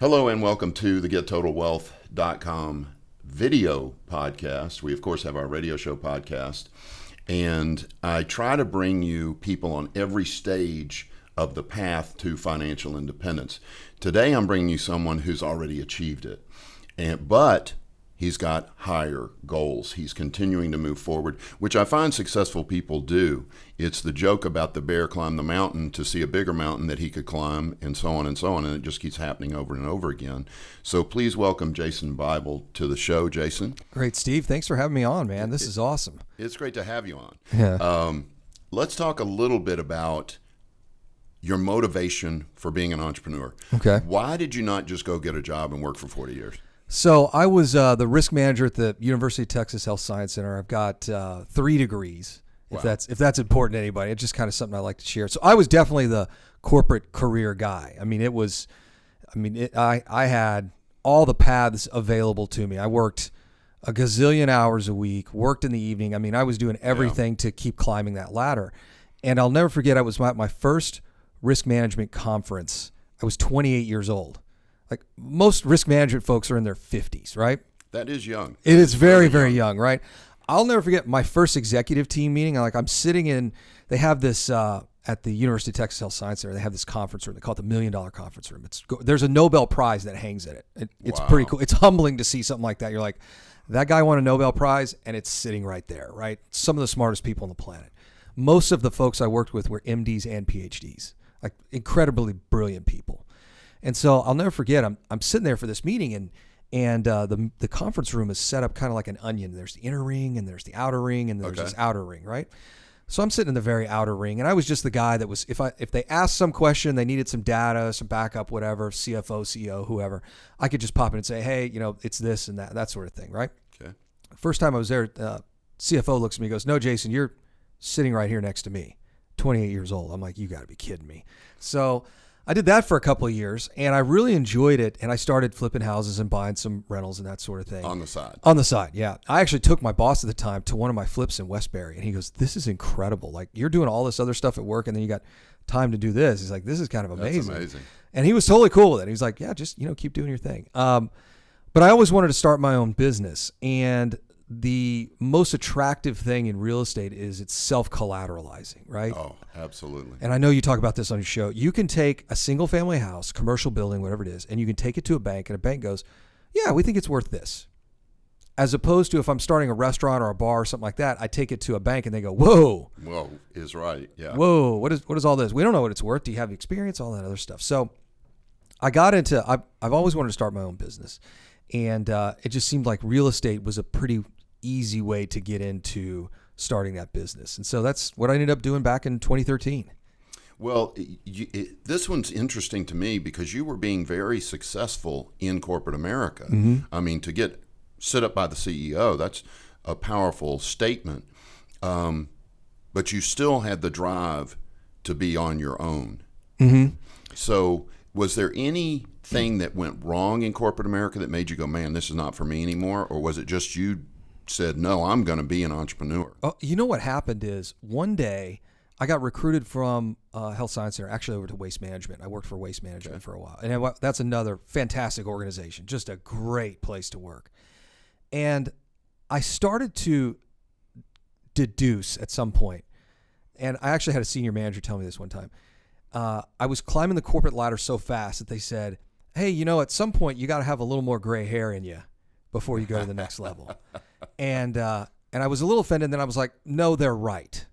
Hello and welcome to the GetTotalWealth.com video podcast. We, of course, have our radio show podcast, and I try to bring you people on every stage of the path to financial independence. Today, I'm bringing you someone who's already achieved it, but he's got higher goals. He's continuing to move forward, which I find successful people do. It's the joke about the bear climbed the mountain to see a bigger mountain that he could climb, and so on and so on, and it just keeps happening over and over again. So please welcome Jason Bible to the show. Jason. Great, Steve. Thanks for having me on, man. This is awesome. It's great to have you on. Yeah. Let's talk a little bit about your motivation for being an entrepreneur. Okay. Why did you not just go get a job and work for 40 years? So I was the risk manager at the University of Texas Health Science Center. I've got 3 degrees. If Wow. that's important to anybody, it's just kind of something I like to share. So I was definitely the corporate career guy. I had all the paths available to me. I worked a gazillion hours a week, worked in the evening. I was doing everything to keep climbing that ladder. And I'll never forget, I was at my first risk management conference. I was 28 years old. Like most risk management folks are in their 50s, right? That is young. It is very, very young, right? I'll never forget my first executive team meeting. I'm sitting in, they have this, at the University of Texas Health Science Center, they have this conference room. They call it the $1 Million Conference Room. There's a Nobel Prize that hangs in it. It's Wow. pretty cool. It's humbling to see something like that. You're like, that guy won a Nobel Prize, and it's sitting right there, right? Some of the smartest people on the planet. Most of the folks I worked with were MDs and PhDs, like incredibly brilliant people. And so I'll never forget, I'm sitting there for this meeting, and the conference room is set up kind of like an onion. There's the inner ring, and there's the outer ring, and there's this outer ring, right? So I'm sitting in the very outer ring, and I was just the guy that was, if they asked some question, they needed some data, some backup, whatever, CFO, CEO, whoever, I could just pop in and say, hey, it's this and that sort of thing, right? Okay. First time I was there, CFO looks at me and goes, no, Jason, you're sitting right here next to me, 28 years old. I'm like, you got to be kidding me. So I did that for a couple of years, and I really enjoyed it, and I started flipping houses and buying some rentals and that sort of thing. On the side. On the side, yeah. I actually took my boss at the time to one of my flips in Westbury, and he goes, this is incredible. Like, you're doing all this other stuff at work, and then you got time to do this. He's like, this is kind of amazing. That's amazing. And he was totally cool with it. He was like, yeah, just, keep doing your thing. But I always wanted to start my own business, and the most attractive thing in real estate is it's self-collateralizing, right? Oh, absolutely. And I know you talk about this on your show. You can take a single family house, commercial building, whatever it is, and you can take it to a bank, and a bank goes, yeah, we think it's worth this. As opposed to if I'm starting a restaurant or a bar or something like that, I take it to a bank and they go, whoa. Whoa is right, yeah. Whoa, what is all this? We don't know what it's worth. Do you have experience? All that other stuff. So I got into, I've always wanted to start my own business. And it just seemed like real estate was a pretty easy way to get into starting that business. And so that's what I ended up doing back in 2013. Well, this one's interesting to me because you were being very successful in corporate America. Mm-hmm. To sit up by the CEO, that's a powerful statement. But you still had the drive to be on your own. Mm-hmm. So was there anything that went wrong in corporate America that made you go, man, this is not for me anymore? Or was it just you said, no, I'm going to be an entrepreneur? Oh, you know what happened is one day I got recruited from Health Science Center, actually over to Waste Management. I worked for Waste Management for a while. And that's another fantastic organization, just a great place to work. And I started to deduce at some point, and I actually had a senior manager tell me this one time. I was climbing the corporate ladder so fast that they said, hey, at some point you got to have a little more gray hair in you before you go to the next level. And I was a little offended, and then I was like, no, they're right.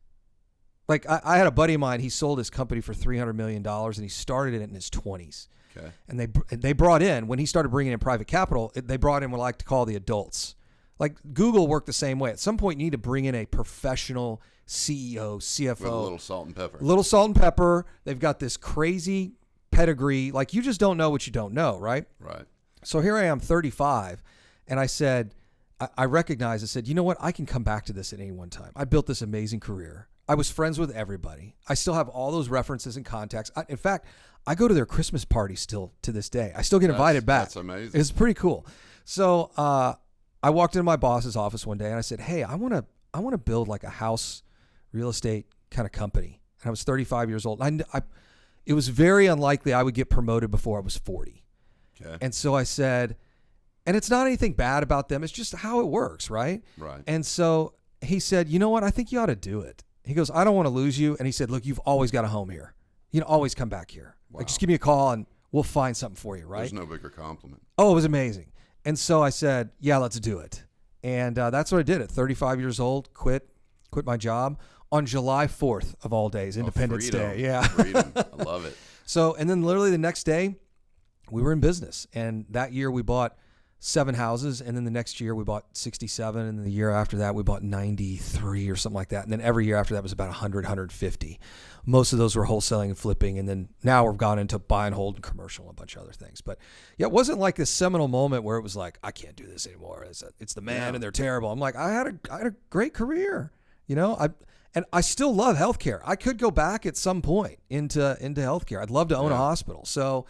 Like I had a buddy of mine, he sold his company for $300 million, and he started it in his 20s. Okay. And they brought in, when he started bringing in private capital, they brought in what I like to call the adults. Like Google worked the same way. At some point, you need to bring in a professional CEO, CFO. With a little salt and pepper. Little salt and pepper. They've got this crazy pedigree. Like you just don't know what you don't know, right? Right. So here I am, 35, and I said, I recognized, I said, you know what? I can come back to this at any one time. I built this amazing career. I was friends with everybody. I still have all those references and contacts. In fact, I go to their Christmas party still to this day. I still get invited back. That's amazing. It's pretty cool. So I walked into my boss's office one day and I said, hey, I want to build like a house real estate kind of company. And I was 35 years old. It was very unlikely I would get promoted before I was 40. Okay. And so I said, and it's not anything bad about them. It's just how it works, right? Right. And so he said, you know what? I think you ought to do it. He goes, I don't want to lose you. And he said, look, you've always got a home here. You know, always come back here. Wow. Like, just give me a call and we'll find something for you, right? There's no bigger compliment. Oh, it was amazing. And so I said, yeah, let's do it. And that's what I did at 35 years old, quit my job on July 4th of all days, Independence Day. Yeah. Freedom. I love it. So, and then literally the next day we were in business, and that year we bought 7 houses, and then the next year we bought 67, and then the year after that we bought 93 or something like that. And then every year after that was about 100, 150. Most of those were wholesaling and flipping, and then now we've gone into buy and hold and commercial and a bunch of other things. But yeah, it wasn't like this seminal moment where it was like, I can't do this anymore. It's the man and they're terrible. I'm like, I had a great career, you know. I still love healthcare. I could go back at some point into healthcare. I'd love to own a hospital. So,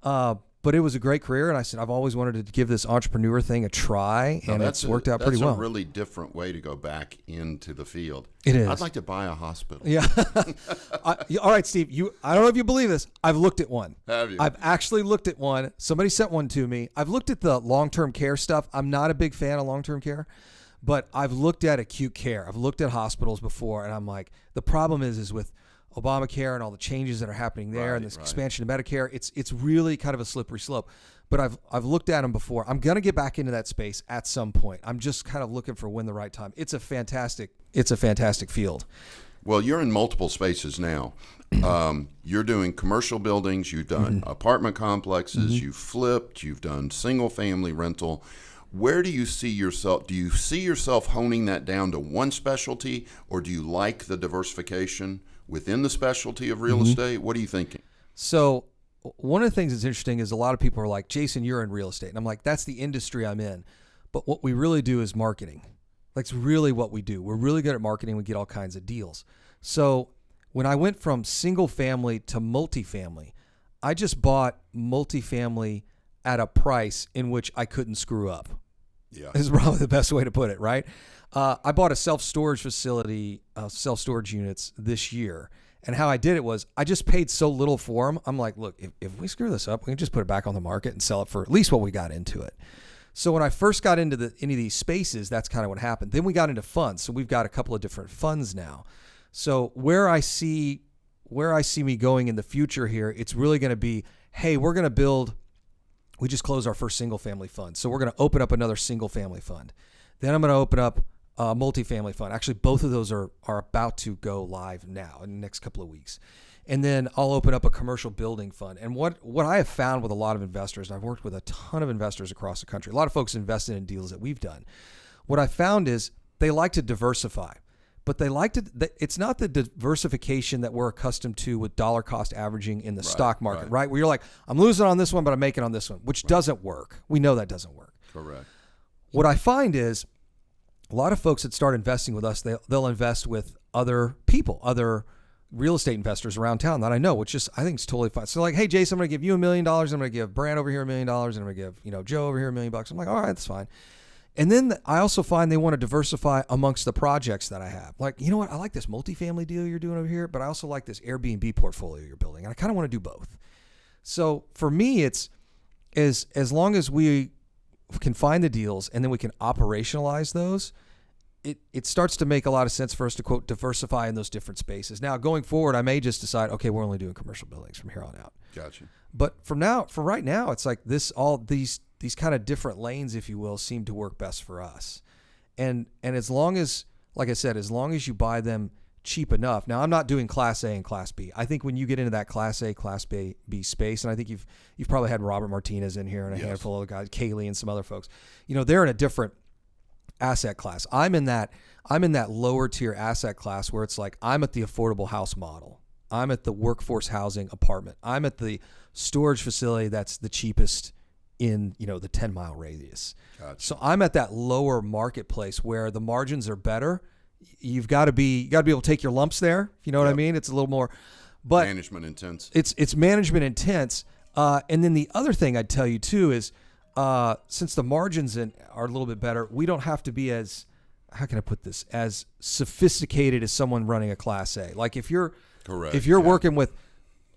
but it was a great career, and I said I've always wanted to give this entrepreneur thing a try, and it's worked out pretty well. That's a really different way to go back into the field. It is. I'd like to buy a hospital. Yeah. All right, Steve. I don't know if you believe this. I've looked at one. Have you? I've actually looked at one. Somebody sent one to me. I've looked at the long-term care stuff. I'm not a big fan of long-term care, but I've looked at acute care. I've looked at hospitals before, and I'm like, the problem is with Obamacare and all the changes that are happening there, and this expansion of Medicare, it's really kind of a slippery slope. But I've looked at them before. I'm gonna get back into that space at some point. I'm just kind of looking for when the right time. It's a fantastic field. Well, you're in multiple spaces now. You're doing commercial buildings. You've done apartment complexes. You've flipped. You've done single family rental. Where do you see yourself? Do you see yourself honing that down to one specialty, or do you like the diversification within the specialty of real estate? What are you thinking? So one of the things that's interesting is a lot of people are like, Jason, you're in real estate. And I'm like, that's the industry I'm in. But what we really do is marketing. That's really what we do. We're really good at marketing. We get all kinds of deals. So when I went from single family to multifamily, I just bought multifamily at a price in which I couldn't screw up. Yeah. Is probably the best way to put it, right? I bought a self-storage facility, self-storage units this year. And how I did it was I just paid so little for them. I'm like, look, if we screw this up, we can just put it back on the market and sell it for at least what we got into it. So when I first got into any of these spaces, that's kind of what happened. Then we got into funds. So we've got a couple of different funds now. So where I see me going in the future here, it's really going to be, hey, we're going to build. We just closed our first single family fund. So we're going to open up another single family fund. Then I'm going to open up a multifamily fund. Actually, both of those are about to go live now in the next couple of weeks. And then I'll open up a commercial building fund. And what I have found with a lot of investors, and I've worked with a ton of investors across the country, a lot of folks invested in deals that we've done. What I found is they like to diversify, but they like to, it's not the diversification that we're accustomed to with dollar cost averaging in the stock market, right? Where you're like, I'm losing on this one, but I'm making on this one, which doesn't work. We know that doesn't work. Correct. What I find is a lot of folks that start investing with us, they'll invest with other people, other real estate investors around town that I know, which is, I think is totally fine. So like, hey, Jason, I'm going to give you $1 million. I'm going to give Brand over here $1 million. And I'm going to give, Joe over here $1 million. I'm like, all right, that's fine. And then I also find they want to diversify amongst the projects that I have. Like, you know what? I like this multifamily deal you're doing over here, but I also like this Airbnb portfolio you're building. And I kind of want to do both. So for me, it's as long as we can find the deals and then we can operationalize those, it starts to make a lot of sense for us to, quote, diversify in those different spaces. Now, going forward, I may just decide, okay, we're only doing commercial buildings from here on out. Gotcha. But for right now, it's like these kind of different lanes, if you will, seem to work best for us. And as long as, like I said, as long as you buy them cheap enough. Now, I'm not doing Class A and Class B. I think when you get into that Class A, Class B space, and I think you've probably had Robert Martinez in here and a handful of guys, Kaylee and some other folks. They're in a different asset class. I'm in that lower tier asset class where it's like I'm at the affordable house model. I'm at the workforce housing apartment. I'm at the storage facility that's the cheapest in the 10-mile radius. Gotcha. So I'm at that lower marketplace where the margins are better. You've got to be able to take your lumps there. You know what I mean? It's a little more, but management intense. It's management intense. And then the other thing I'd tell you too is, since the margins are a little bit better, we don't have to be as sophisticated as someone running a Class A. Like if you're working with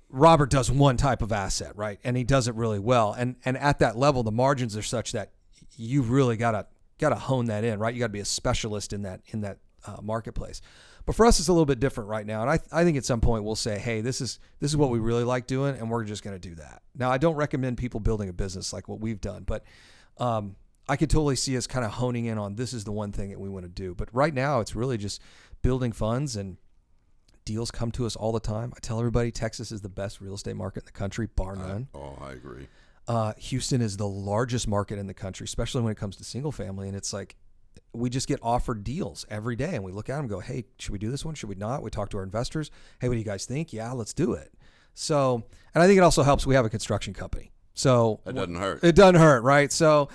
Robert does one type of asset, right? And he does it really well. And at that level, the margins are such that you really gotta hone that in, right? You gotta be a specialist in that marketplace. But for us, it's a little bit different right now. And I think at some point we'll say, hey, this is what we really like doing, and we're just going to do that. Now, I don't recommend people building a business like what we've done, but I could totally see us kind of honing in on this is the one thing that we want to do. But right now, it's really just building funds, and deals come to us all the time. I tell everybody Texas is the best real estate market in the country, bar none. I agree. Houston is the largest market in the country, especially when it comes to single family. And it's like, we just get offered deals every day, and we look at them and go, hey, should we do this one? Should we not? We talk to our investors. Hey, what do you guys think? Yeah, let's do it. So, and I think it also helps. We have a construction company. So that doesn't hurt. It doesn't hurt, right? So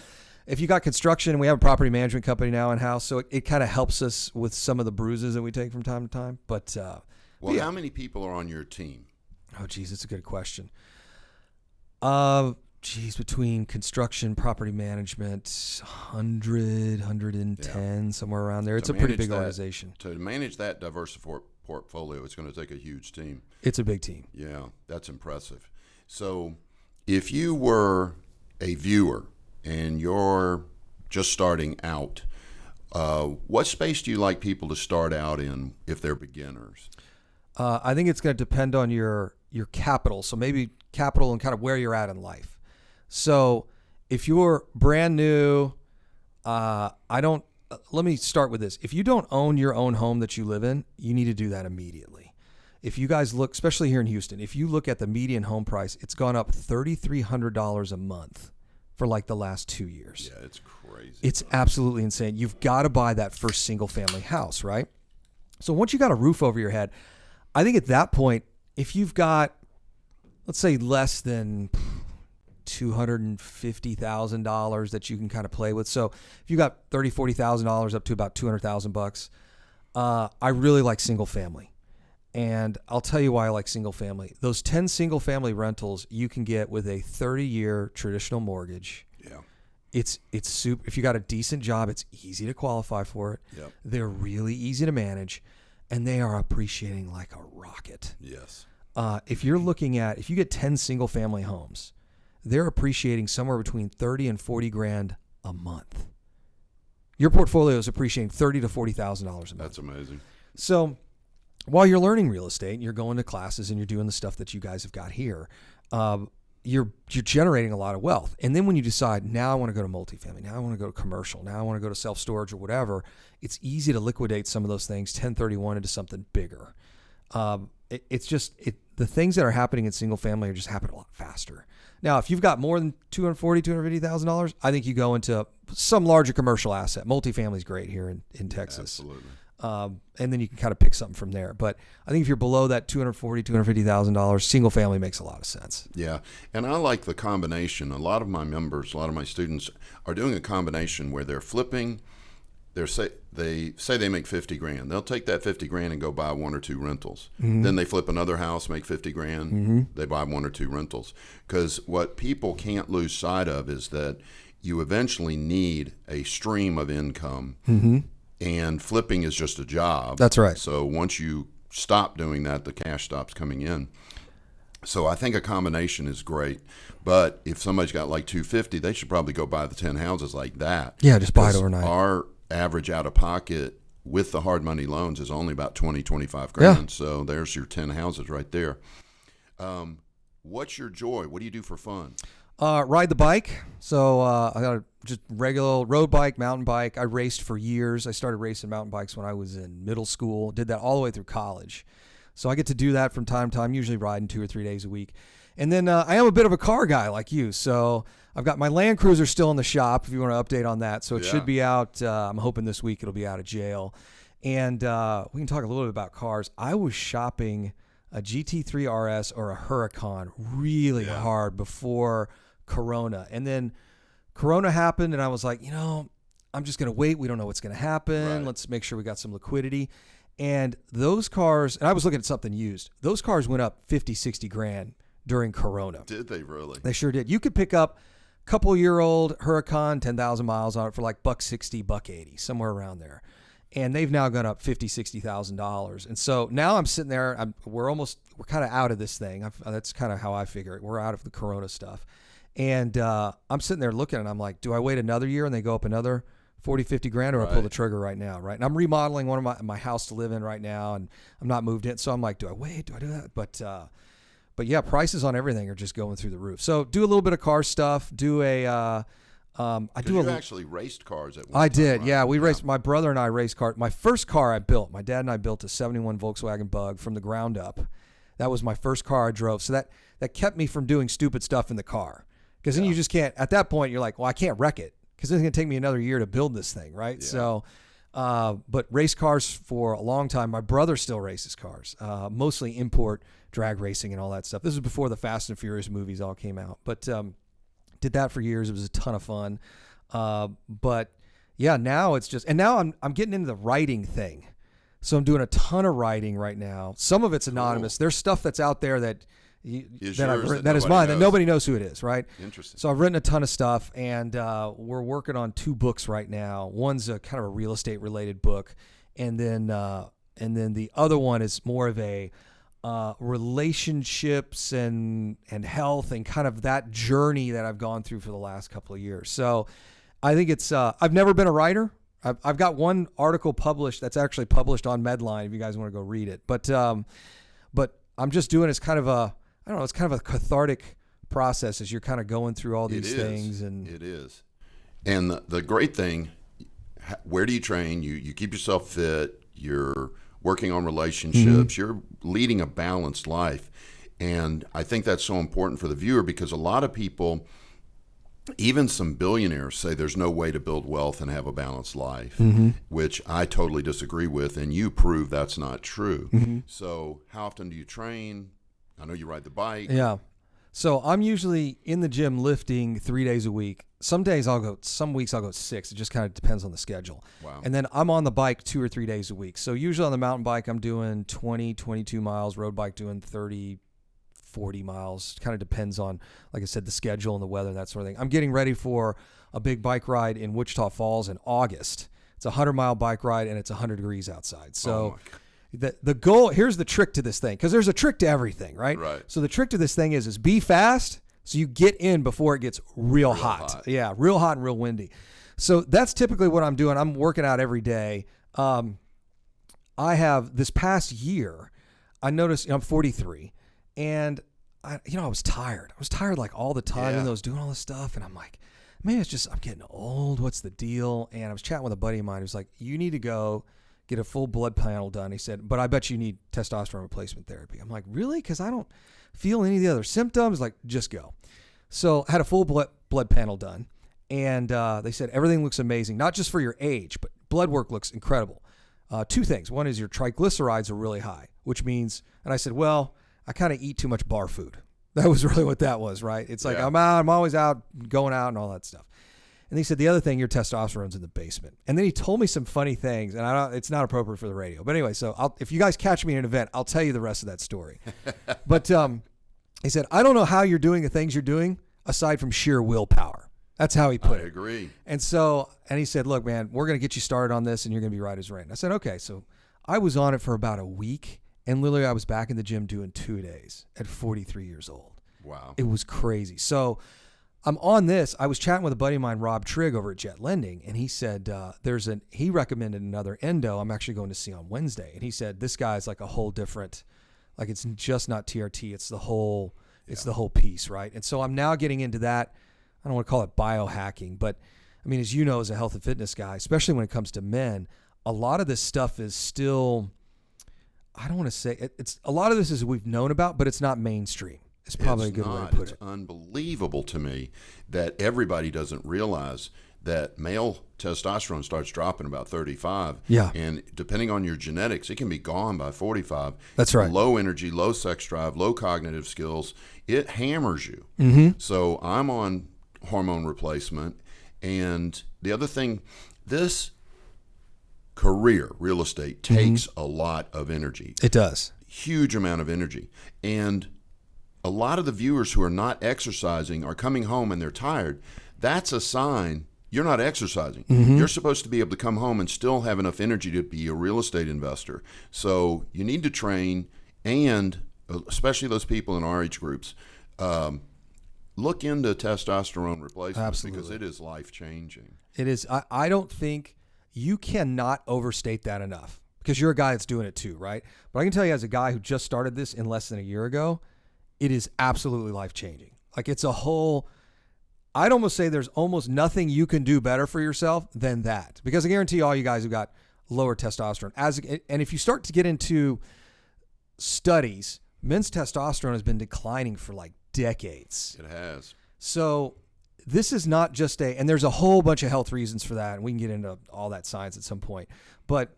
if you got construction, and we have a property management company now in house, so it kind of helps us with some of the bruises that we take from time to time. But how many people are on your team? Oh, geez, it's a good question. Between construction, property management, 100, 110, somewhere around there. It's a pretty big organization. To manage that diverse portfolio, it's going to take a huge team. It's a big team. Yeah, that's impressive. So if you were a viewer and you're just starting out, what space do you like people to start out in if they're beginners? I think it's going to depend on your capital. So maybe capital and kind of where you're at in life. So if you're brand new, let me start with this. If you don't own your own home that you live in, you need to do that immediately. If you guys look, especially here in Houston, if you look at the median home price, it's gone up $3,300 a month for like the last 2 years. Yeah, it's crazy. It's absolutely insane. You've got to buy that first single family house, right? So once you got a roof over your head, I think at that point, if you've got, let's say, less than $250,000 that you can kind of play with. So if you got $30,000, $40,000 up to about $200,000, I really like single family. And I'll tell you why I like single family. Those 10 single family rentals you can get with a 30-year traditional mortgage. Yeah. It's super. If you got a decent job, it's easy to qualify for it. Yep. They're really easy to manage, and they are appreciating like a rocket. Yes. If you get 10 single family homes, they're appreciating somewhere between 30 and 40 grand a month. Your portfolio is appreciating $30,000 to $40,000 a month. That's amazing. So while you're learning real estate and you're going to classes and you're doing the stuff that you guys have got here, you're generating a lot of wealth. And then when you decide, now I want to go to multifamily, now I want to go to commercial, now I want to go to self-storage or whatever, it's easy to liquidate some of those things, 1031 into something bigger. The things that are happening in single family are just happening a lot faster. Now, if you've got more than $240,000, $250,000, I think you go into some larger commercial asset. Multifamily is great here in Texas. Absolutely. And then you can kind of pick something from there. But I think if you're below that $240,000, $250,000, single family makes a lot of sense. Yeah. And I like the combination. A lot of my members, a lot of my students are doing a combination where they're flipping. They say they make 50 grand. They'll take that 50 grand and go buy one or two rentals. Mm-hmm. Then they flip another house, make 50 grand. Mm-hmm. They buy one or two rentals. Because what people can't lose sight of is that you eventually need a stream of income. Mm-hmm. And flipping is just a job. That's right. So once you stop doing that, the cash stops coming in. So I think a combination is great. But if somebody's got like $250, they should probably go buy the 10 houses like that. Yeah, just buy it overnight. Our average out of pocket with the hard money loans is only about 20, 25 grand. Yeah. So there's your 10 houses right there. What's your joy? What do you do for fun? Ride the bike. So I got a just regular road bike, mountain bike. I raced for years. I started racing mountain bikes when I was in middle school. Did that all the way through college. So I get to do that from time to time, usually riding 2 or 3 days a week. And then I am a bit of a car guy like you. So I've got my Land Cruiser still in the shop if you want to update on that. So it should be out. I'm hoping this week it'll be out of jail. And we can talk a little bit about cars. I was shopping a GT3 RS or a Huracan really hard before Corona. And then Corona happened and I was like, I'm just going to wait. We don't know what's going to happen. Right. Let's make sure we got some liquidity. And those cars, and I was looking at something used. Those cars went up 50, 60 grand during Corona. Did they really? They sure did. You could pick up a couple-year-old Huracan, 10,000 miles on it for like $160, $180, somewhere around there. and they've now gone up $50,000-$60,000. And so now I'm sitting there. We're kind of out of this thing. That's kind of how I figure it. We're out of the Corona stuff, and I'm sitting there looking, and I'm like, do I wait another year and they go up another 40, 50 grand, or I pull the trigger right now, right? And I'm remodeling one of my house to live in right now, and I'm not moved in, so I'm like, do I wait? Do I do that? But yeah, prices on everything are just going through the roof. So do a little bit of car stuff. You actually raced cars at one time. I did, right? yeah. We raced. My brother and I raced cars. My first car I built, my dad and I built a '71 Volkswagen Bug from the ground up. That was my first car I drove. So that kept me from doing stupid stuff in the car. Because then you just can't. At that point, you're like, well, I can't wreck it because it's going to take me another year to build this thing, right? Yeah. So, but race cars for a long time. My brother still races cars, mostly import drag racing and all that stuff. This was before the Fast and Furious movies all came out, but. Did that for years. It was a ton of fun. But yeah, now it's just, and now I'm getting into the writing thing. So I'm doing a ton of writing right now. Some of it's anonymous. There's stuff that's out there that is mine that nobody knows who it is, right? Interesting. So I've written a ton of stuff, and we're working on 2 books right now. One's a kind of a real estate related book, and then the other one is more of a relationships and health and kind of that journey that I've gone through for the last couple of years. So I think it's, I've never been a writer. I've got one article published that's actually published on Medline if you guys want to go read it. But I'm just doing it's kind of it's kind of a cathartic process as you're kind of going through all these things. And it is. And the great thing, where do you train? You keep yourself fit. You're working on relationships, you're leading a balanced life. And I think that's so important for the viewer because a lot of people, even some billionaires, say there's no way to build wealth and have a balanced life, which I totally disagree with. And you prove that's not true. So how often do you train? I know you ride the bike. Yeah. So I'm usually in the gym lifting 3 days a week. Some weeks I'll go 6. It just kind of depends on the schedule. Wow. And then I'm on the bike 2 or 3 days a week. So usually on the mountain bike, I'm doing 20, 22 miles, road bike doing 30, 40 miles. Kind of depends on, like I said, the schedule and the weather and that sort of thing. I'm getting ready for a big bike ride in Wichita Falls in August. It's a 100-mile bike ride and it's 100 degrees outside. So the goal, here's the trick to this thing, because there's a trick to everything, right? Right. So the trick to this thing is be fast so you get in before it gets real hot. Yeah, real hot and real windy. So that's typically what I'm doing. I'm working out every day. I have this past year, I noticed, I'm 43, and I was tired. I was tired like all the time when I was doing all this stuff, and I'm like, maybe it's just I'm getting old. What's the deal? And I was chatting with a buddy of mine who's like, you need to go get a full blood panel done. He said, but I bet you need testosterone replacement therapy. I'm like, really? Because I don't feel any of the other symptoms. Like, just go. So I had a full blood panel done, and they said everything looks amazing, not just for your age, but blood work looks incredible. 2 things. One is your triglycerides are really high, which means, and I said, well, I kind of eat too much bar food. That was really what that was, right? It's like I'm always out, going out and all that stuff. And he said, the other thing, your testosterone's in the basement. And then he told me some funny things, and it's not appropriate for the radio. But anyway, so if you guys catch me in an event, I'll tell you the rest of that story. But he said, I don't know how you're doing the things you're doing aside from sheer willpower. That's how he put it. I agree. And he said, look, man, we're going to get you started on this, and you're going to be right as rain. I said, okay. So I was on it for about a week, and literally I was back in the gym doing 2 days at 43 years old. Wow. It was crazy. So I'm on this. I was chatting with a buddy of mine, Rob Trigg, over at Jet Lending, and he said he recommended another endo I'm actually going to see on Wednesday. And he said, this guy's like a whole different, like it's just not TRT, it's the whole piece, right? And so I'm now getting into that. I don't want to call it biohacking, but I mean, as you know, as a health and fitness guy, especially when it comes to men, a lot of this stuff is still, I don't want to say it's a lot of this is we've known about, but it's not mainstream. It's probably a good way to put it. It's unbelievable to me that everybody doesn't realize that male testosterone starts dropping about 35. Yeah. And depending on your genetics, it can be gone by 45. That's right. Low energy, low sex drive, low cognitive skills. It hammers you. Mm-hmm. So I'm on hormone replacement. And the other thing, this career, real estate, takes a lot of energy. It does. Huge amount of energy. And a lot of the viewers who are not exercising are coming home and they're tired. That's a sign you're not exercising. You're supposed to be able to come home and still have enough energy to be a real estate investor. So you need to train, and especially those people in our age groups, look into testosterone replacement. Absolutely. Because it is life-changing. It is. I don't think you cannot overstate that enough, because you're a guy that's doing it too, right? But I can tell you, as a guy who just started this in less than a year ago, it is absolutely life-changing. Like, it's a whole, I'd almost say there's almost nothing you can do better for yourself than that. Because I guarantee all you guys who got lower testosterone, and if you start to get into studies, men's testosterone has been declining for like decades. It has. So this is not just and there's a whole bunch of health reasons for that, and we can get into all that science at some point. But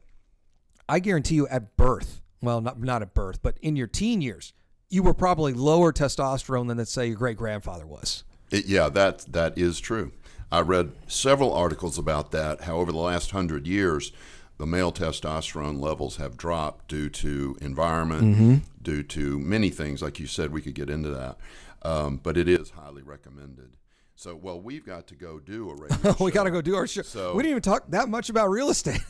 I guarantee you at birth, well, not at birth, but in your teen years, you were probably lower testosterone than, let's say, your great-grandfather was. Yeah, that is true. I read several articles about that, how over the last 100 years, the male testosterone levels have dropped due to environment, due to many things. Like you said, we could get into that. But it is highly recommended. So, well, we've got to go do a radio show. We got to go do our show. So, we didn't even talk that much about real estate.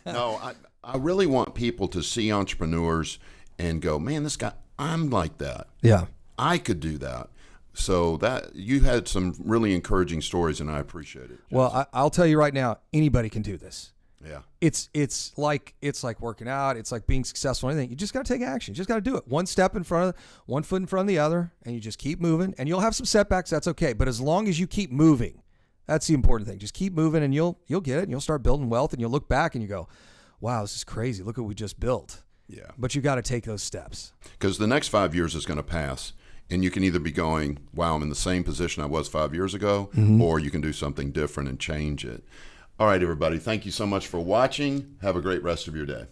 No, I really want people to see entrepreneurs and go, man, this guy, I'm like that. Yeah. I could do that. So that you had some really encouraging stories, and I appreciate it. Well, I'll tell you right now, anybody can do this. Yeah. It's like working out. It's like being successful in anything. You just got to take action. You just got to do it. One foot in front of the other, and you just keep moving. And you'll have some setbacks. That's okay. But as long as you keep moving, that's the important thing. Just keep moving, and you'll get it. And you'll start building wealth, and you'll look back and you go, wow, this is crazy. Look what we just built. Yeah. But you got to take those steps. Because the next 5 years is going to pass, and you can either be going, wow, I'm in the same position I was 5 years ago, or you can do something different and change it. All right, everybody. Thank you so much for watching. Have a great rest of your day.